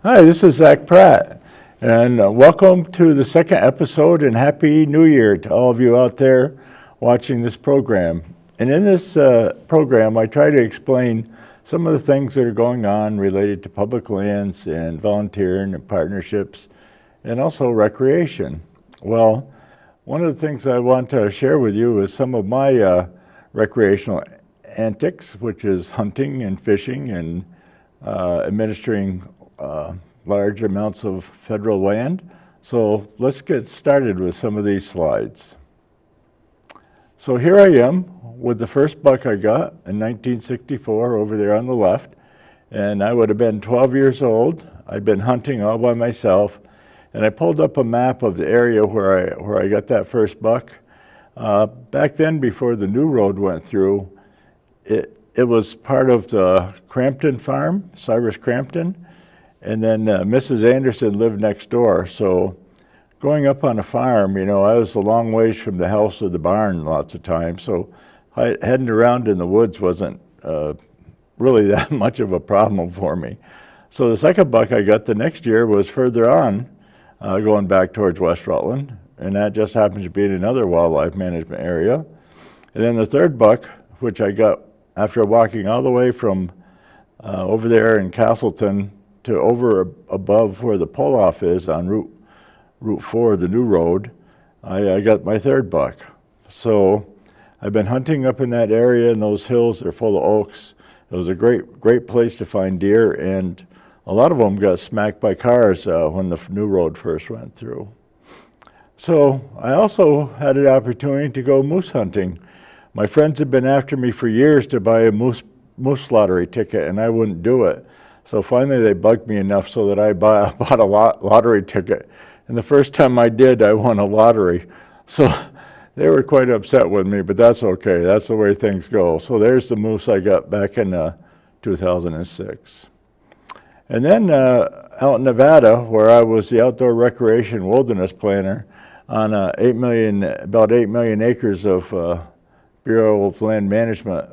Hi, this is Zack Pratt, and welcome to the second episode, and Happy New Year to all of you out there watching this program. And in this program, I try to explain some of the things that are going on related to public lands and volunteering and partnerships, and also recreation. Well, one of the things I want to share with you is some of my recreational antics, which is hunting and fishing and administering large amounts of federal land. So let's get started with some of these slides. So here I am with the first buck I got in 1964 over there on the left, and I would have been 12 years old. I'd been hunting all by myself, and I pulled up a map of the area where I got that first buck. Back then, before the new road went through, it was part of the Crampton farm, Cyrus Crampton, and then Mrs. Anderson lived next door. So going up on a farm, I was a long ways from the house or the barn lots of times. So heading around in the woods wasn't really that much of a problem for me. So the second buck I got the next year was further on, going back towards West Rutland, and that just happens to be in another wildlife management area. And then the third buck, which I got after walking all the way from over there in Castleton to over above where the pull-off is on Route 4, the new road, I got my third buck. So I've been hunting up in that area, and those hills are full of oaks. It was a great place to find deer, and a lot of them got smacked by cars when the new road first went through. So I also had an opportunity to go moose hunting. My friends had been after me for years to buy a moose lottery ticket, and I wouldn't do it. So finally they bugged me enough so that I bought a lottery ticket. And the first time I did, I won a lottery. So they were quite upset with me, but that's okay. That's the way things go. So there's the moose I got back in 2006. And then out in Nevada, where I was the outdoor recreation wilderness planner on about 8 million acres of Bureau of Land Management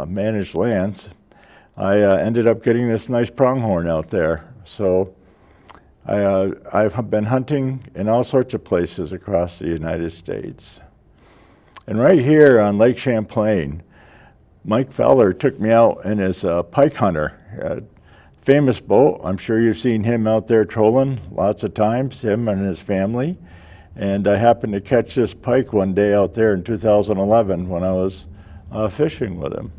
managed lands, I ended up getting this nice pronghorn out there. So I've been hunting in all sorts of places across the United States. And right here on Lake Champlain, Mike Fowler took me out in his pike hunter, famous boat. I'm sure you've seen him out there trolling lots of times, him and his family. And I happened to catch this pike one day out there in 2011 when I was fishing with him.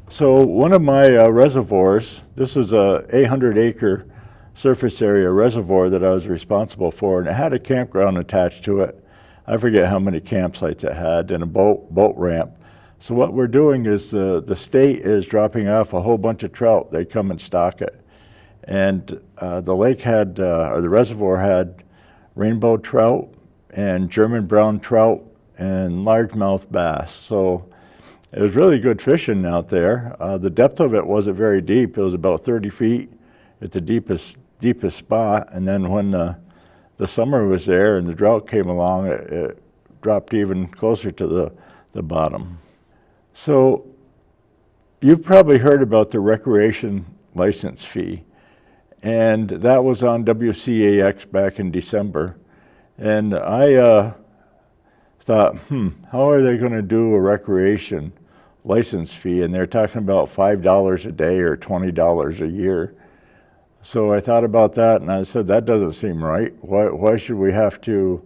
So one of my reservoirs, this was a 800-acre surface area reservoir that I was responsible for, and it had a campground attached to it. I forget how many campsites it had, and a boat ramp. So what we're doing is the state is dropping off a whole bunch of trout. They come and stock it. And the lake had, or the reservoir had rainbow trout and German brown trout and largemouth bass. So it was really good fishing out there. The depth of it wasn't very deep. It was about 30 feet at the deepest spot. And then when the summer was there and the drought came along, it dropped even closer to the bottom. So you've probably heard about the recreation license fee. And that was on WCAX back in December. And I thought, how are they going to do a recreation license fee? And they're talking about $5 a day or $20 a year. So I thought about that, and I said, that doesn't seem right. Why should we have to,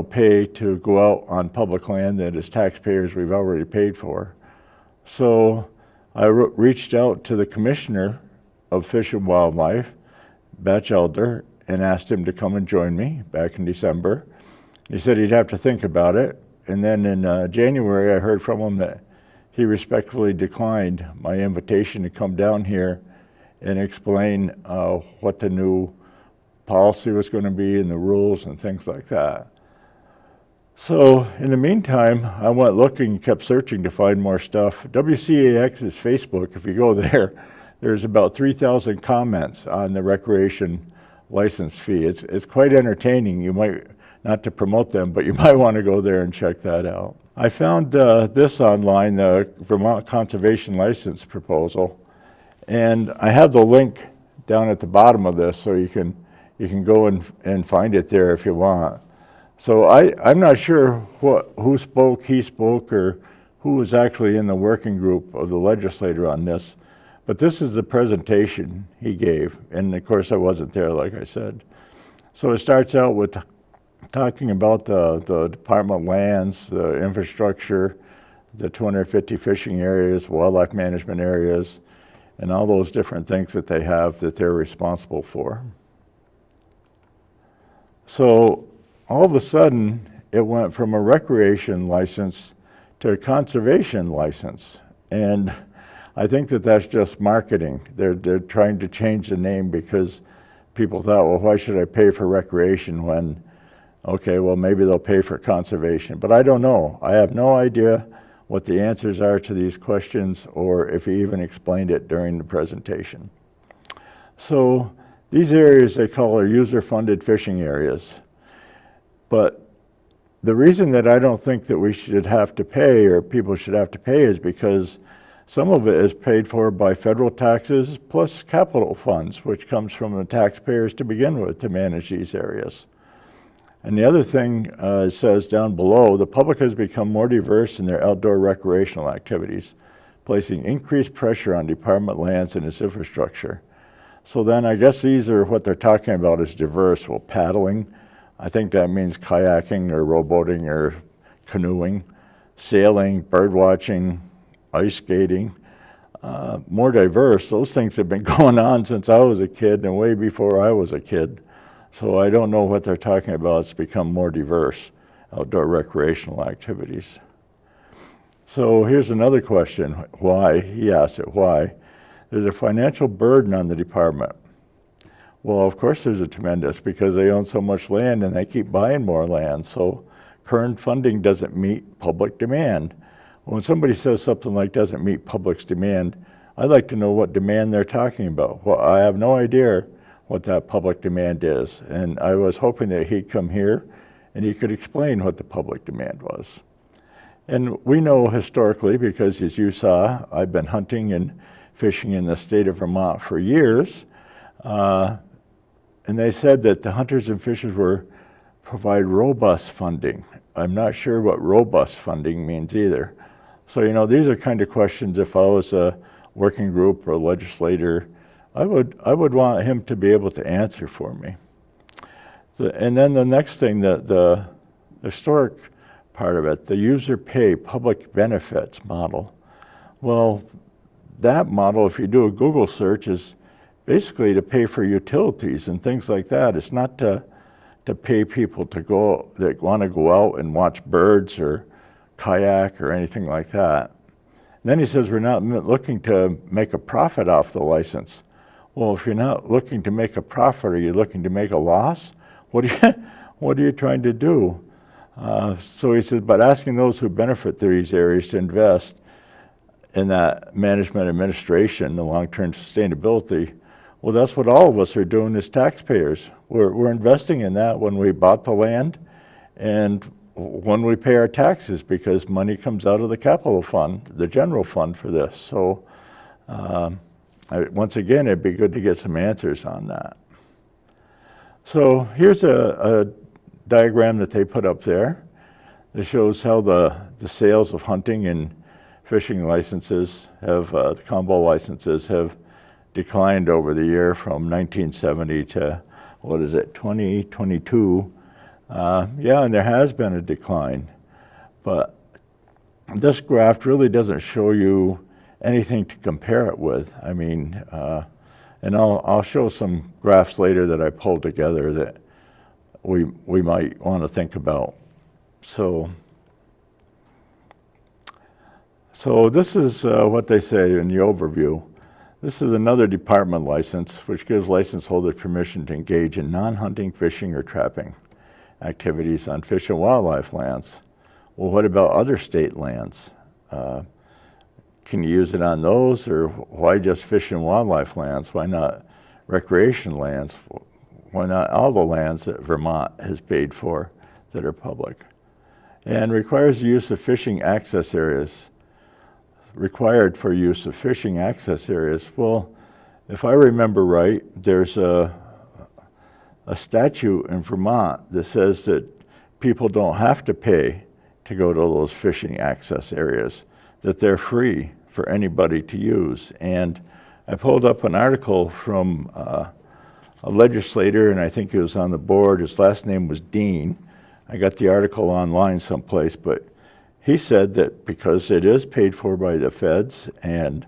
pay to go out on public land that as taxpayers we've already paid for? So I reached out to the commissioner of Fish and Wildlife, Batchelder, and asked him to come and join me back in December. He said he'd have to think about it. And then in January, I heard from him that he respectfully declined my invitation to come down here and explain what the new policy was going to be and the rules and things like that. So in the meantime, I went looking, kept searching to find more stuff. WCAX's Facebook, if you go there, there's about 3,000 comments on the recreation license fee. It's quite entertaining. You might, not to promote them, but you might want to go there and check that out. I found this online, the Vermont Conservation License Proposal, And I have the link down at the bottom of this, so you can go and find it there if you want. So I'm not sure who spoke, he spoke, or who was actually in the working group of the legislator on this, but this is the presentation he gave, and of course I wasn't there, like I said. So it starts out with talking about the department lands, the infrastructure, the 250 fishing areas, wildlife management areas, and all those different things that they have that they're responsible for. So all of a sudden, it went from a recreation license to a conservation license. And I think that that's just marketing. They're trying to change the name because people thought, well, why should I pay for recreation when, okay, well, maybe they'll pay for conservation. But I don't know. I have no idea what the answers are to these questions or if he even explained it during the presentation. So these areas they call are user-funded fishing areas. But the reason that I don't think that we should have to pay or people should have to pay is because some of it is paid for by federal taxes plus capital funds, which comes from the taxpayers to begin with to manage these areas. And the other thing it says down below, the public has become more diverse in their outdoor recreational activities, placing increased pressure on department lands and its infrastructure. So then I guess these are what they're talking about is diverse. Well, paddling, I think that means kayaking or rowboating or canoeing, sailing, bird watching, ice skating, more diverse. Those things have been going on since I was a kid and way before I was a kid. So I don't know what they're talking about. It's become more diverse, outdoor recreational activities. So here's another question. Why? He asked it, why? There's a financial burden on the department. Well, of course there's a tremendous, because they own so much land and they keep buying more land. So current funding doesn't meet public demand. When somebody says something like doesn't meet public's demand, I'd like to know what demand they're talking about. Well, I have no idea what that public demand is. And I was hoping that he'd come here and he could explain what the public demand was. And we know historically, because as you saw, I've been hunting and fishing in the state of Vermont for years. And they said that the hunters and fishers provide robust funding. I'm not sure what robust funding means either. So, you know, these are kind of questions if I was a working group or a legislator, I would want him to be able to answer for me. And then the next thing, the historic part of it, the user pay public benefits model. Well, that model, if you do a Google search, is basically to pay for utilities and things like that. It's not to pay people that want to go out and watch birds or kayak or anything like that. And then he says we're not looking to make a profit off the license. Well, if you're not looking to make a profit, are you looking to make a loss? What are you trying to do? So he says, but asking those who benefit through these areas to invest in that management administration, the long-term sustainability, well, that's what all of us are doing as taxpayers. We're investing in that when we bought the land and when we pay our taxes, because money comes out of the capital fund, the general fund for this. So once again, it'd be good to get some answers on that. So here's a diagram that they put up there that shows how the sales of hunting and fishing licenses the combo licenses have declined over the year from 1970 to, 2022. Yeah, and there has been a decline, but this graph really doesn't show you anything to compare it with. I mean, and I'll show some graphs later that I pulled together that we might want to think about. So this is what they say in the overview. This is another department license which gives license holders permission to engage in non-hunting, fishing, or trapping activities on fish and wildlife lands. Well, what about other state lands? Can you use it on those, or why just fish and wildlife lands? Why not recreation lands? Why not all the lands that Vermont has paid for that are public? And requires the use of fishing access areas. required for use of fishing access areas. Well, if I remember right, there's a statute in Vermont that says that people don't have to pay to go to those fishing access areas, that they're free for anybody to use. And I pulled up an article from a legislator, and I think he was on the board. His last name was Dean. I got the article online someplace, but he said that because it is paid for by the feds and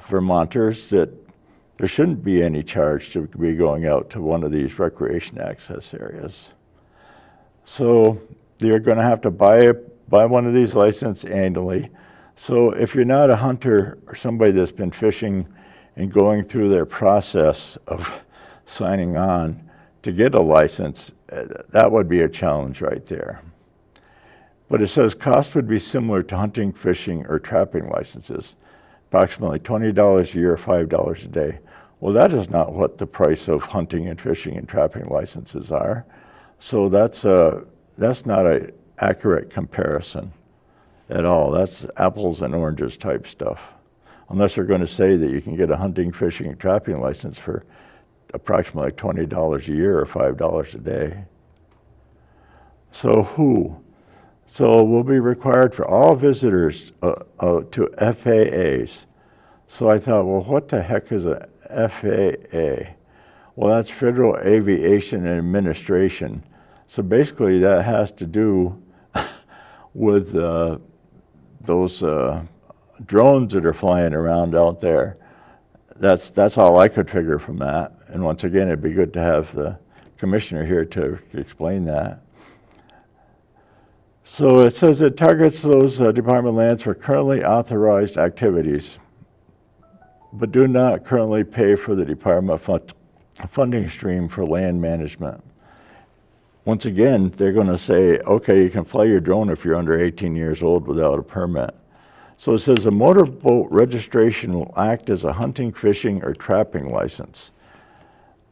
Vermonters, that there shouldn't be any charge to be going out to one of these recreation access areas. So you're going to have to buy one of these licenses annually. So if you're not a hunter or somebody that's been fishing and going through their process of signing on to get a license, that would be a challenge right there. But it says cost would be similar to hunting, fishing, or trapping licenses, approximately $20 a year, $5 a day. Well, that is not what the price of hunting and fishing and trapping licenses are. So that's not an accurate comparison at all. That's apples and oranges type stuff. Unless they're going to say that you can get a hunting, fishing, and trapping license for approximately $20 a year or $5 a day. So So will be required for all visitors to FAAs. So I thought, well, what the heck is a FAA? Well, that's Federal Aviation Administration. So basically that has to do with those drones that are flying around out there. That's all I could figure from that. And once again, it'd be good to have the commissioner here to explain that. So it says it targets those department lands for currently authorized activities, but do not currently pay for the department funding stream for land management. Once again, they're going to say, okay, you can fly your drone if you're under 18 years old without a permit. So it says a motorboat registration will act as a hunting, fishing, or trapping license.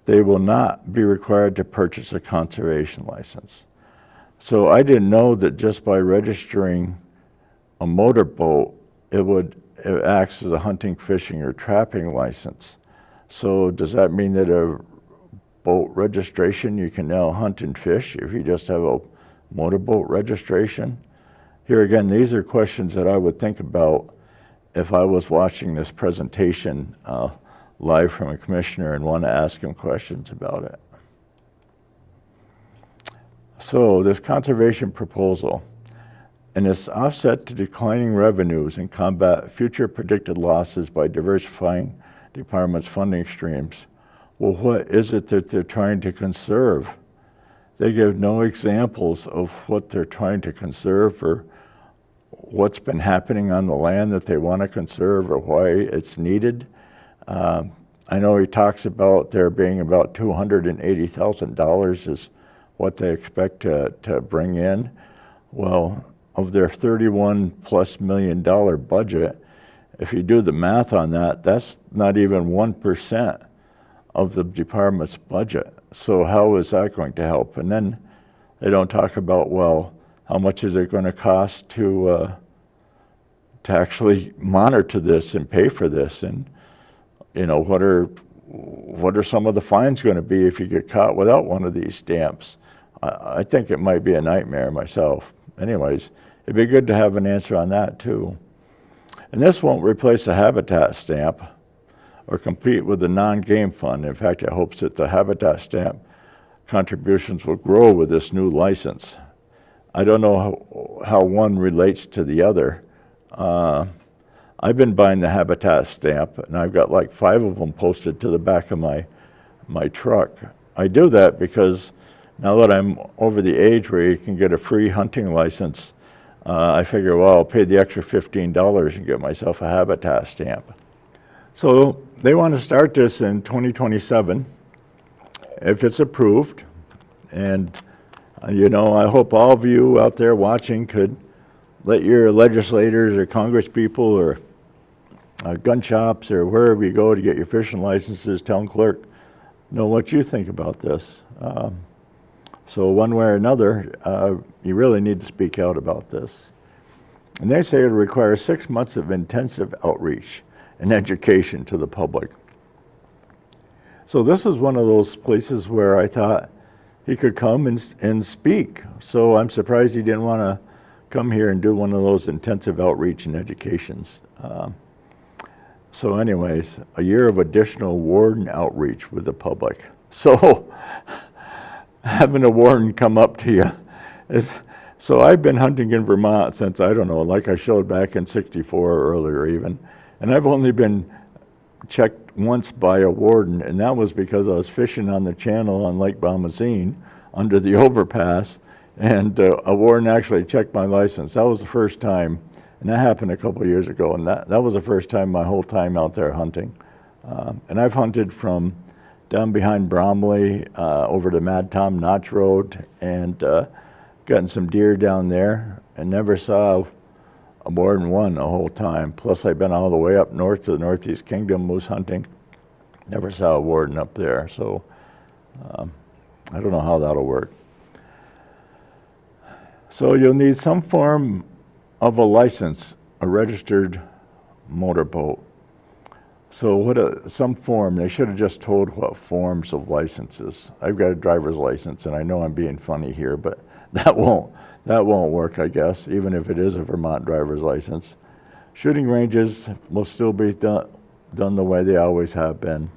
They will not be required to purchase a conservation license. So I didn't know that just by registering a motorboat, it acts as a hunting, fishing, or trapping license. So does that mean that a boat registration, you can now hunt and fish if you just have a motorboat registration? Here again, these are questions that I would think about if I was watching this presentation live from a commissioner and want to ask him questions about it. So this conservation proposal, and it's offset to declining revenues and combat future predicted losses by diversifying department's funding streams. Well, what is it that they're trying to conserve? They give no examples of what they're trying to conserve or what's been happening on the land that they want to conserve or why it's needed. I know he talks about there being about $280,000 is what they expect to bring in. Well, of their $31+ million budget, if you do the math on that, that's not even 1% of the department's budget. So how is that going to help? And then they don't talk about, well, how much is it going to cost to actually monitor this and pay for this? And you know, what are some of the fines going to be if you get caught without one of these stamps? I think it might be a nightmare myself. Anyways, it'd be good to have an answer on that too. And this won't replace the habitat stamp or compete with the non-game fund. In fact, it hopes that the habitat stamp contributions will grow with this new license. I don't know how one relates to the other. I've been buying the habitat stamp, and I've got like 5 of them posted to the back of my truck. I do that because now that I'm over the age where you can get a free hunting license, I figure, well, I'll pay the extra $15 and get myself a habitat stamp. So they want to start this in 2027 if it's approved. And, you know, I hope all of you out there watching could let your legislators or congresspeople or gun shops or wherever you go to get your fishing licenses, town clerk, know what you think about this. So one way or another, you really need to speak out about this. And they say it requires 6 months of intensive outreach and education to the public. So this is one of those places where I thought he could come and speak. So I'm surprised he didn't want to come here and do one of those intensive outreach and educations. So anyways, a year of additional warden outreach with the public. So having a warden come up to you is, so I've been hunting in Vermont since, I don't know, like I showed back in '64 or earlier even, and I've only been checked once by a warden, and that was because I was fishing on the channel on Lake Bomazine under the overpass, and a warden actually checked my license. That was the first time, and that happened a couple of years ago, and that was the first time my whole time out there hunting. And I've hunted from down behind Bromley over to Mad Tom Notch Road, and gotten some deer down there, and never saw more than one the whole time. Plus I've been all the way up north to the Northeast Kingdom moose hunting. Never saw a warden up there, so I don't know how that'll work. So you'll need some form of a license, a registered motorboat. So some form, they should have just told what forms of licenses. I've got a driver's license, and I know I'm being funny here, but that won't work, I guess, even if it is a Vermont driver's license. Shooting ranges will still be done the way they always have been.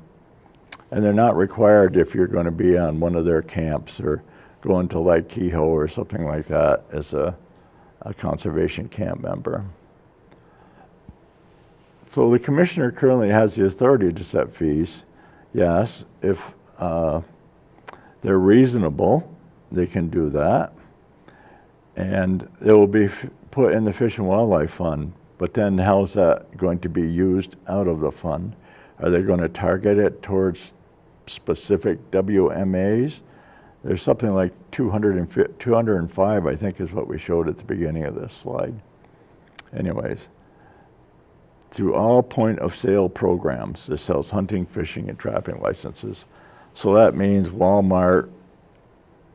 And they're not required if you're going to be on one of their camps or going to Lake Kehoe or something like that as a conservation camp member. So the commissioner currently has the authority to set fees. Yes, if they're reasonable, they can do that. And it will be put in the Fish and Wildlife Fund. But then how's that going to be used out of the fund? Are they going to target it towards specific WMAs? There's something like 205, I think, is what we showed at the beginning of this slide. Anyways, through all point of sale programs, this sells hunting, fishing, and trapping licenses. So that means Walmart,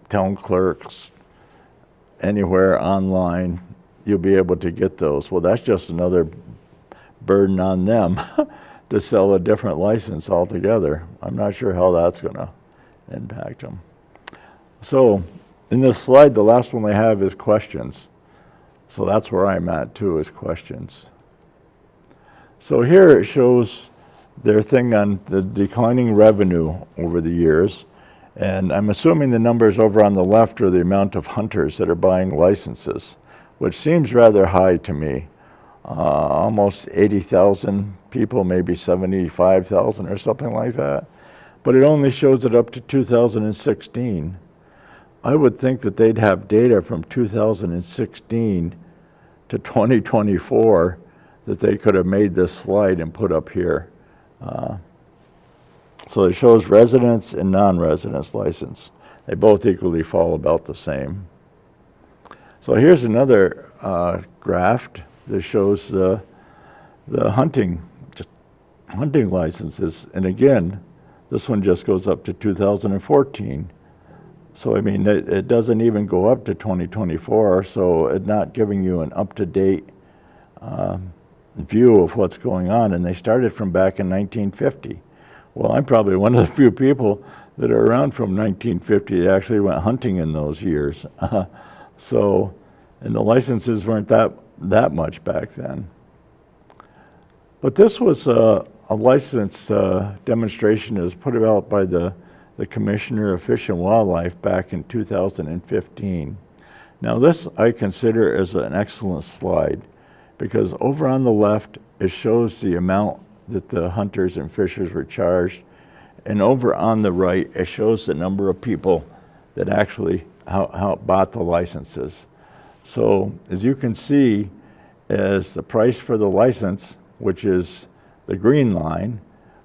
town clerks, anywhere online, you'll be able to get those. Well, that's just another burden on them to sell a different license altogether. I'm not sure how that's going to impact them. So in this slide, the last one they have is questions. So that's where I'm at too, is questions. So here it shows their thing on the declining revenue over the years. And I'm assuming the numbers over on the left are the amount of hunters that are buying licenses, which seems rather high to me. Almost 80,000 people, maybe 75,000 or something like that. But it only shows it up to 2016. I would think that they'd have data from 2016 to 2024 that they could have made this slide and put up here. So it shows residents and non-residents license. They both equally fall about the same. So here's another graph that shows the hunting licenses. And again, this one just goes up to 2014. So I mean, it doesn't even go up to 2024, so it's not giving you an up-to-date view of what's going on. And they started from back in 1950. Well, I'm probably one of the few people that are around from 1950 that actually went hunting in those years. So, and the licenses weren't that much back then. But this was a license demonstration that was put out by the Commissioner of Fish and Wildlife back in 2015. Now this I consider as an excellent slide, because over on the left it shows the amount that the hunters and fishers were charged, and over on the right it shows the number of people that actually how bought the licenses. So as you can see, as the price for the license, which is the green line,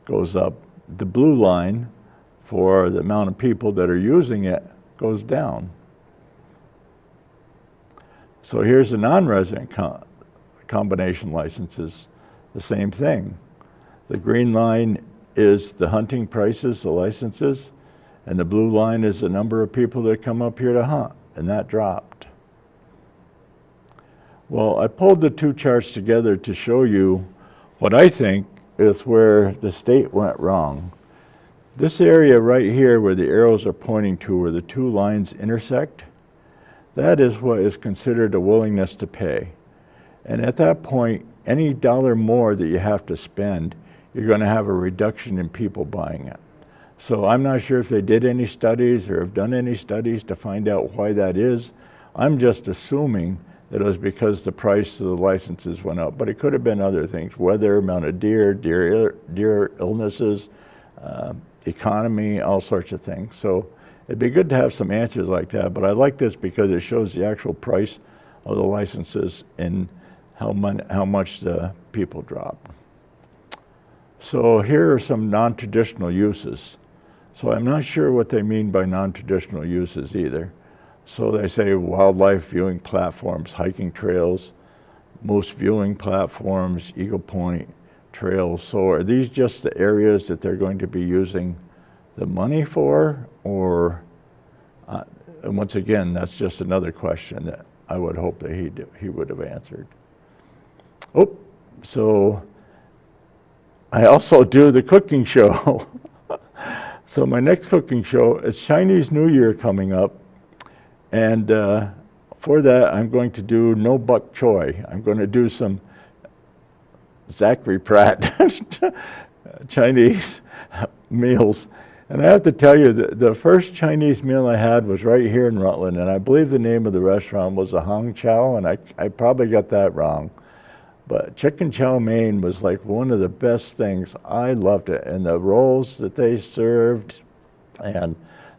goes up, the blue line for the amount of people that are using it goes down. So here's the non-resident combination licenses, the same thing. The green line is the hunting prices, the licenses, and the blue line is the number of people that come up here to hunt, and that dropped. Well, I pulled the two charts together to show you what I think is where the state went wrong. This area right here where the arrows are pointing to, where the two lines intersect, that is what is considered a willingness to pay. And at that point, any dollar more that you have to spend, you're going to have a reduction in people buying it. So I'm not sure if they did any studies or have done any studies to find out why that is. I'm just assuming that it was because the price of the licenses went up, but it could have been other things: weather, amount of deer illnesses, economy, all sorts of things. So it'd be good to have some answers like that, but I like this because it shows the actual price of the licenses and how much the people dropped. So here are some non-traditional uses. So I'm not sure what they mean by non-traditional uses either. So they say wildlife viewing platforms, hiking trails, moose viewing platforms, Eagle Point trails. So are these just the areas that they're going to be using the money for? Or, and once again, that's just another question that I would hope that he would have answered. Oh, so I also do the cooking show. So my next cooking show is Chinese New Year coming up. And for that, I'm going to do no bok choy. I'm going to do some Zack Chinese meals. And I have to tell you, the first Chinese meal I had was right here in Rutland, and I believe the name of the restaurant was a Hong Chow, and I probably got that wrong. But chicken chow mein was like one of the best things. I loved it. And the rolls that they served, and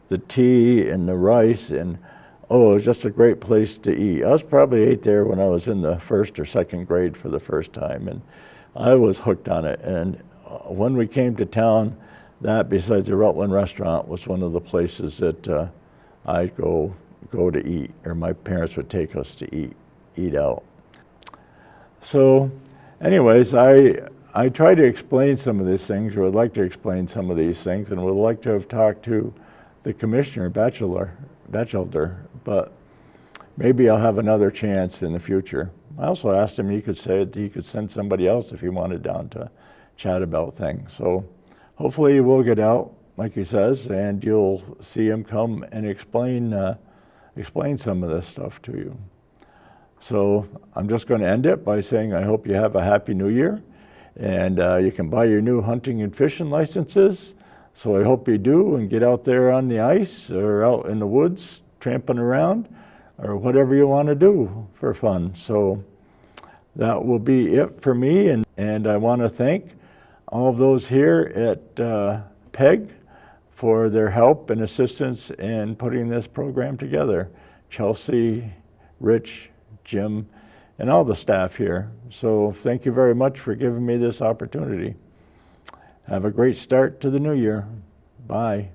the tea and the rice, and oh, it was just a great place to eat. I was probably ate there when I was in the first or second grade for the first time, and I was hooked on it. And when we came to town, that, besides the Rutland restaurant, was one of the places that I'd go to eat, or my parents would take us to eat out. So anyways, I try to explain some of these things, or would like to explain some of these things, and would like to have talked to the commissioner, Batchelder, but maybe I'll have another chance in the future. I also asked him he could send somebody else if he wanted down to chat about things. So hopefully he will get out, like he says, and you'll see him come and explain some of this stuff to you. So I'm just going to end it by saying I hope you have a Happy New Year, and you can buy your new hunting and fishing licenses. So I hope you do, and get out there on the ice or out in the woods tramping around, or whatever you want to do for fun. So that will be it for me, and I want to thank all of those here at PEG for their help and assistance in putting this program together. Chelsea, Rich, Jim, and all the staff here. So thank you very much for giving me this opportunity. Have a great start to the new year. Bye.